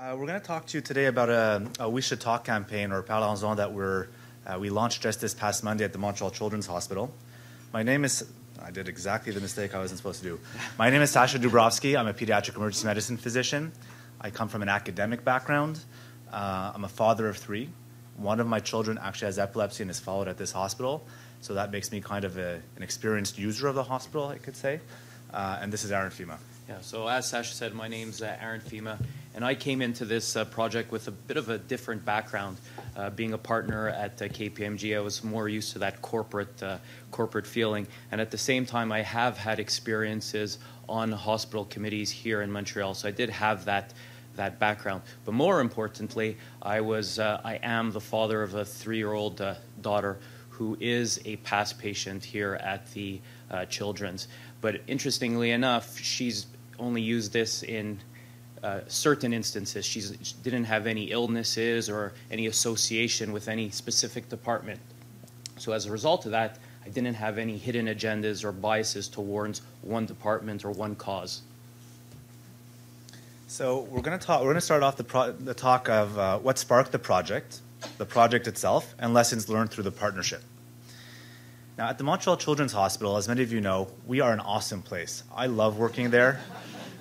We're going to talk to you today about a We Should Talk campaign, or Parlons-en, that we launched just this past Monday at the Montreal Children's Hospital. My name is, I did exactly the mistake I wasn't supposed to do. My name is Sasha Dubrovsky. I'm a pediatric emergency medicine physician. I come from an academic background. I'm a father of 3. One of my children actually has epilepsy and is followed at this hospital, so that makes me kind of an experienced user of the hospital, I could say. And this is Aaron Fima. Yeah, so as Sasha said, my name's Aaron Fima, and I came into this project with a bit of a different background. Being a partner at KPMG, I was more used to that corporate feeling, and at the same time, I have had experiences on hospital committees here in Montreal, so I did have that background. But more importantly, I am the father of a 3-year-old daughter who is a past patient here at the Children's. But interestingly enough, she's only used this in certain instances. She didn't have any illnesses or any association with any specific department. So as a result of that, I didn't have any hidden agendas or biases towards one department or one cause. So we're going to start off the talk of what sparked the project itself, and lessons learned through the partnership. Now, at the Montreal Children's Hospital, as many of you know, we are an awesome place. I love working there.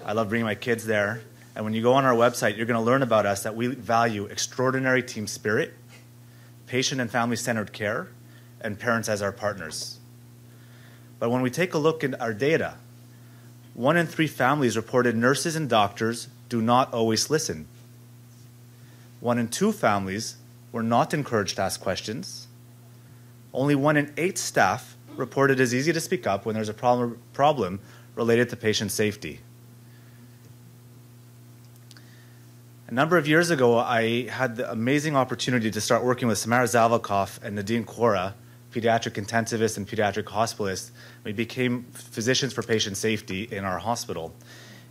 I love bringing my kids there. And when you go on our website, you're going to learn about us that we value extraordinary team spirit, patient and family-centered care, and parents as our partners. But when we take a look at our data, 1 in 3 families reported nurses and doctors do not always listen. 1 in 2 families were not encouraged to ask questions. Only 1 in 8 staff reported it's easy to speak up when there's a problem related to patient safety. A number of years ago, I had the amazing opportunity to start working with Samara Zavalkov and Nadine Kora, pediatric intensivist and pediatric hospitalist. We became physicians for patient safety in our hospital.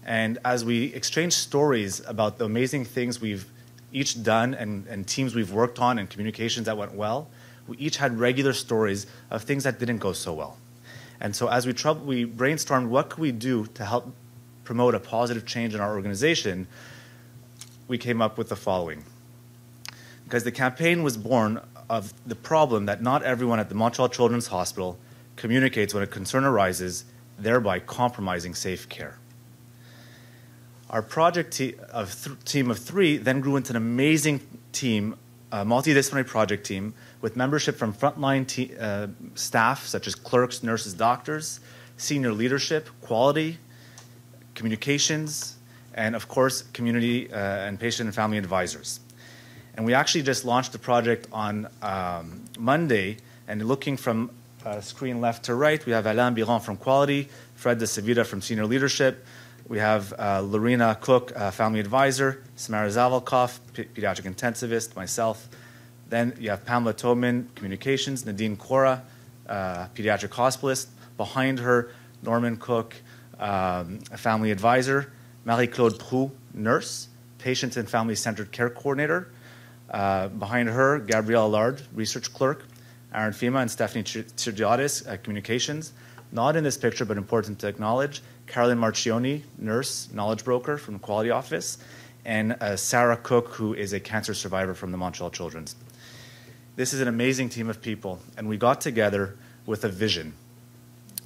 And as we exchanged stories about the amazing things we've each done and teams we've worked on and communications that went well, we each had regular stories of things that didn't go so well. And so as we brainstormed what could we do to help promote a positive change in our organization, we came up with the following. Because the campaign was born of the problem that not everyone at the Montreal Children's Hospital communicates when a concern arises, thereby compromising safe care. Our project team of 3 then grew into an amazing team, a multidisciplinary project team with membership from frontline staff such as clerks, nurses, doctors, senior leadership, quality, communications, and of course, community and patient and family advisors. And we actually just launched the project on Monday, and looking from screen left to right, we have Alain Biron from quality, Fred de Sevita from senior leadership, we have Lorena Cook, family advisor, Samara Zavalkov, pediatric intensivist, myself. Then you have Pamela Tobin, communications, Nadine Kora, pediatric hospitalist. Behind her, Norman Cook, a family advisor, Marie-Claude Proux, nurse, patient and family-centered care coordinator. Behind her, Gabrielle Allard, research clerk, Aaron Fima and Stephanie Chirdiadis, communications. Not in this picture, but important to acknowledge, Carolyn Marchioni, nurse, knowledge broker from the quality office, and Sarah Cook, who is a cancer survivor from the Montreal Children's. This is an amazing team of people, and we got together with a vision.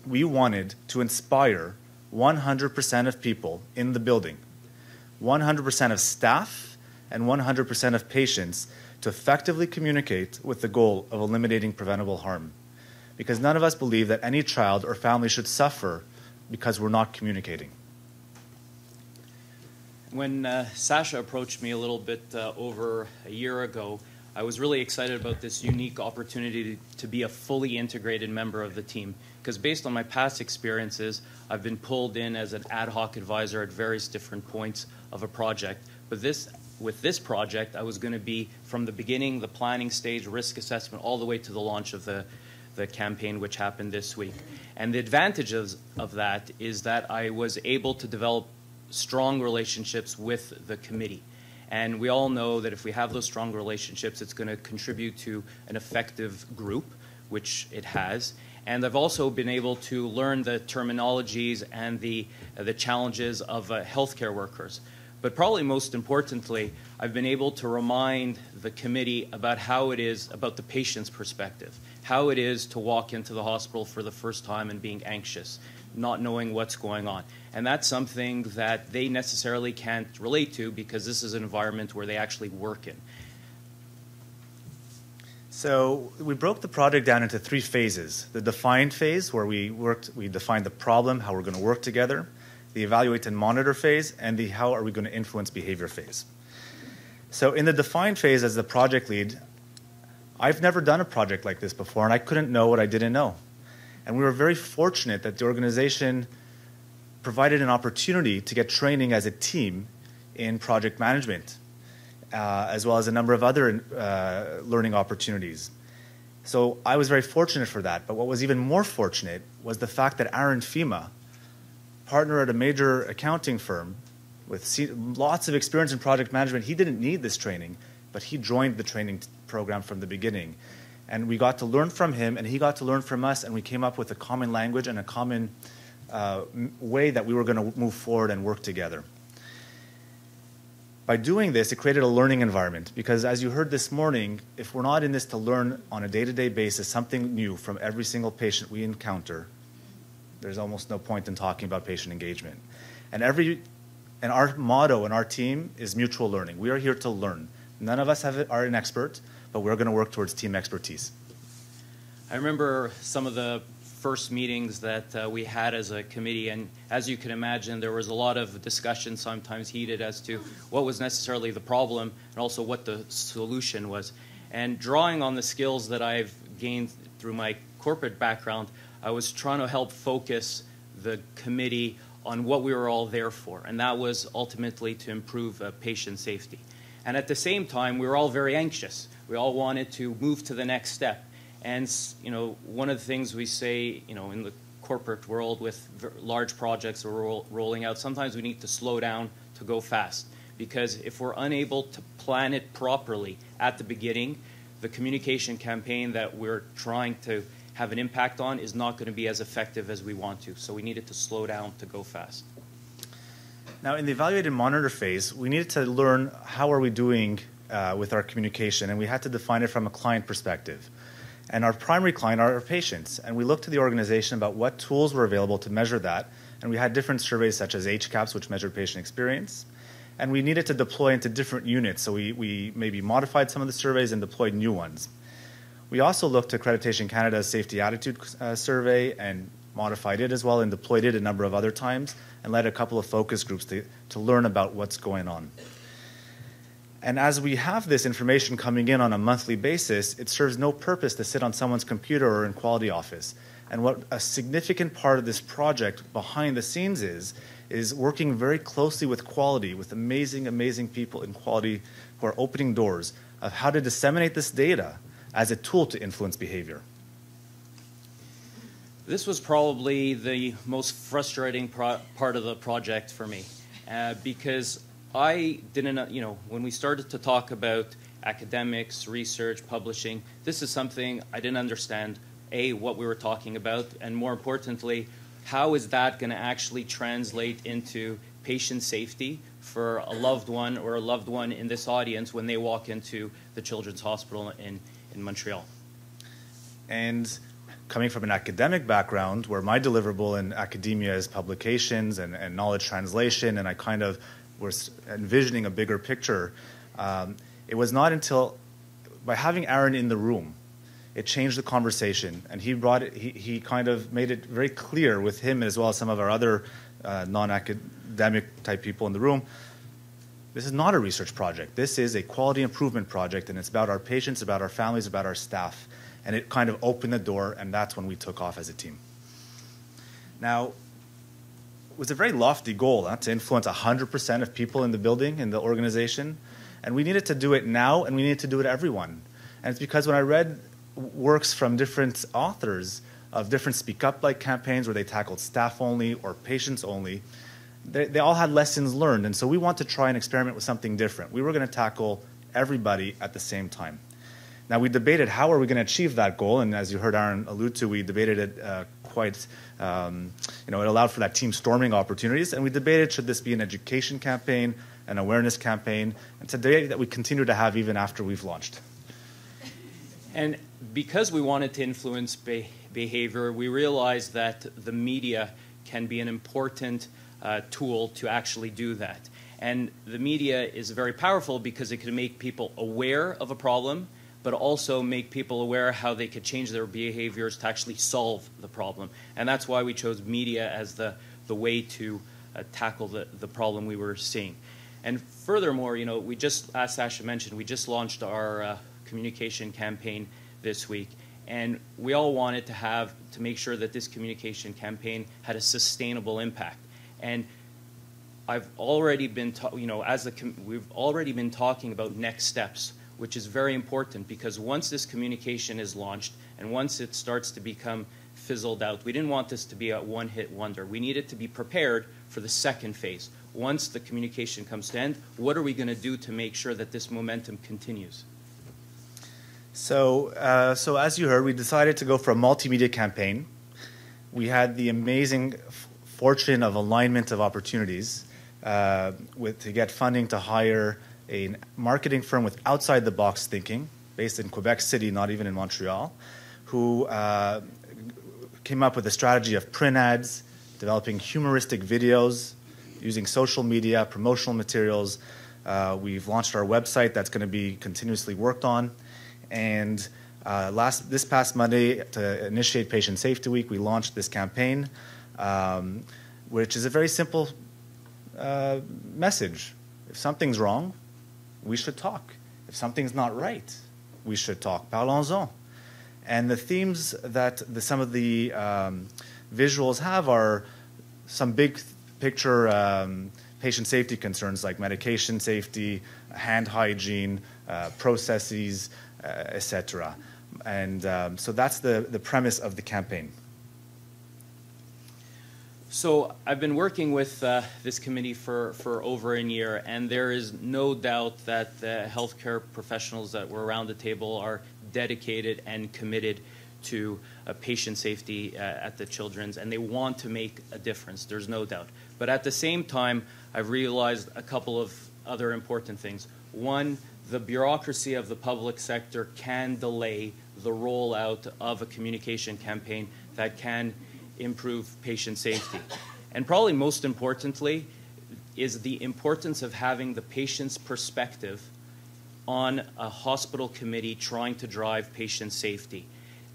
We wanted to inspire 100% of people in the building, 100% of staff, and 100% of patients to effectively communicate with the goal of eliminating preventable harm. Because none of us believe that any child or family should suffer because we're not communicating. When Sasha approached me a little bit over a year ago, I was really excited about this unique opportunity to be a fully integrated member of the team. Because based on my past experiences, I've been pulled in as an ad hoc advisor at various different points of a project. But with this project, I was going to be, from the beginning, the planning stage, risk assessment, all the way to the launch of the campaign, which happened this week. And the advantages of that is that I was able to develop strong relationships with the committee. And we all know that if we have those strong relationships, it's going to contribute to an effective group, which it has. And I've also been able to learn the terminologies and the challenges of healthcare workers. But probably most importantly, I've been able to remind the committee about how it is, about the patient's perspective, how it is to walk into the hospital for the first time and being anxious, not knowing what's going on. And that's something that they necessarily can't relate to because this is an environment where they actually work in. So we broke the project down into 3 phases. The defined phase, where we defined the problem, how we're going to work together, the evaluate and monitor phase, and the how are we going to influence behavior phase. So in the defined phase, as the project lead, I've never done a project like this before, and I couldn't know what I didn't know. And we were very fortunate that the organization provided an opportunity to get training as a team in project management, as well as a number of other learning opportunities. So I was very fortunate for that. But what was even more fortunate was the fact that Aaron Fima, partner at a major accounting firm with lots of experience in project management, he didn't need this training, but he joined the training program from the beginning. And we got to learn from him, and he got to learn from us, and we came up with a common language and a common way that we were going to move forward and work together. By doing this, it created a learning environment, because as you heard this morning, if we're not in this to learn on a day-to-day basis something new from every single patient we encounter, there's almost no point in talking about patient engagement. And our motto in our team is mutual learning. We are here to learn. None of us are an expert, but we're going to work towards team expertise. I remember some of the first meetings that we had as a committee, and as you can imagine, there was a lot of discussion, sometimes heated, as to what was necessarily the problem and also what the solution was. And drawing on the skills that I've gained through my corporate background, I was trying to help focus the committee on what we were all there for, and that was ultimately to improve patient safety. And at the same time, we were all very anxious. We all wanted to move to the next step. And one of the things we say, in the corporate world with large projects we're rolling out, sometimes we need to slow down to go fast. Because if we're unable to plan it properly at the beginning, the communication campaign that we're trying to have an impact on is not going to be as effective as we want to. So we needed to slow down to go fast. Now, in the evaluate and monitor phase, we needed to learn how are we doing with our communication, and we had to define it from a client perspective. And our primary client are our patients, and we looked to the organization about what tools were available to measure that, and we had different surveys such as HCAHPS, which measured patient experience, and we needed to deploy into different units, so we maybe modified some of the surveys and deployed new ones. We also looked to Accreditation Canada's Safety Attitude Survey and modified it as well and deployed it a number of other times and led a couple of focus groups to learn about what's going on. And as we have this information coming in on a monthly basis, it serves no purpose to sit on someone's computer or in quality office. And what a significant part of this project behind the scenes is working very closely with quality, with amazing, amazing people in quality who are opening doors of how to disseminate this data as a tool to influence behavior. This was probably the most frustrating part of the project for me because I didn't, when we started to talk about academics, research, publishing, this is something I didn't understand, A, what we were talking about, and more importantly, how is that going to actually translate into patient safety for a loved one or a loved one in this audience when they walk into the Children's Hospital in Montreal. And coming from an academic background where my deliverable in academia is publications and knowledge translation, and I kind of was envisioning a bigger picture, it was not until by having Aaron in the room, it changed the conversation, and he kind of made it very clear with him as well as some of our other non-academic type people in the room. This is not a research project. This is a quality improvement project, and it's about our patients, about our families, about our staff. And it kind of opened the door, and that's when we took off as a team. Now, it was a very lofty goal to influence 100% of people in the building, in the organization. And we needed to do it now, and we needed to do it everyone. And it's because when I read works from different authors of different Speak Up-like campaigns where they tackled staff only or patients only, they all had lessons learned. And so we want to try and experiment with something different. We were going to tackle everybody at the same time. Now, we debated how are we going to achieve that goal, and as you heard Aaron allude to, we debated it quite, it allowed for that team storming opportunities, and we debated should this be an education campaign, an awareness campaign, and today that we continue to have even after we've launched. And because we wanted to influence behavior, we realized that the media can be an important tool to actually do that. And the media is very powerful because it can make people aware of a problem, but also make people aware how they could change their behaviors to actually solve the problem. And that's why we chose media as the way to tackle the problem we were seeing. And furthermore, you know, we just, as Sasha mentioned, we just launched our communication campaign this week. And we all wanted to make sure that this communication campaign had a sustainable impact. And I've already been, we've already been talking about next steps, which is very important because once this communication is launched and once it starts to become fizzled out, we didn't want this to be a one-hit wonder. We needed to be prepared for the second phase. Once the communication comes to end, what are we going to do to make sure that this momentum continues? So as you heard, we decided to go for a multimedia campaign. We had the amazing fortune of alignment of opportunities to get funding to hire a marketing firm with outside-the-box thinking, based in Quebec City, not even in Montreal, who came up with a strategy of print ads, developing humoristic videos, using social media, promotional materials. We've launched our website that's going to be continuously worked on. And this past Monday, to initiate Patient Safety Week, we launched this campaign, which is a very simple message. If something's wrong, we should talk. If something's not right, we should talk. Parlons-en. And the themes that some of the visuals have are some big picture patient safety concerns like medication safety, hand hygiene, processes, etc. And so that's the premise of the campaign. So I've been working with this committee for over a year, and there is no doubt that the healthcare professionals that were around the table are dedicated and committed to patient safety at the Children's, and they want to make a difference, there's no doubt. But at the same time, I've realized a couple of other important things. One, the bureaucracy of the public sector can delay the rollout of a communication campaign that can improve patient safety. And probably most importantly is the importance of having the patient's perspective on a hospital committee trying to drive patient safety.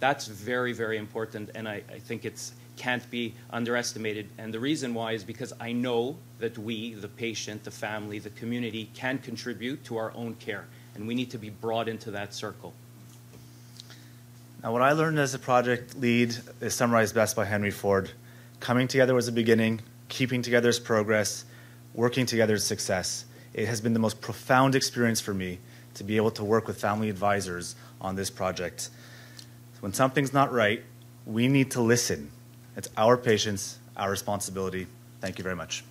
That's very, very important, and I think it can't be underestimated. And the reason why is because I know that we, the patient, the family, the community, can contribute to our own care, and we need to be brought into that circle. Now, what I learned as a project lead is summarized best by Henry Ford. Coming together was the beginning, keeping together is progress, working together is success. It has been the most profound experience for me to be able to work with family advisors on this project. When something's not right, we need to listen. It's our patients, our responsibility. Thank you very much.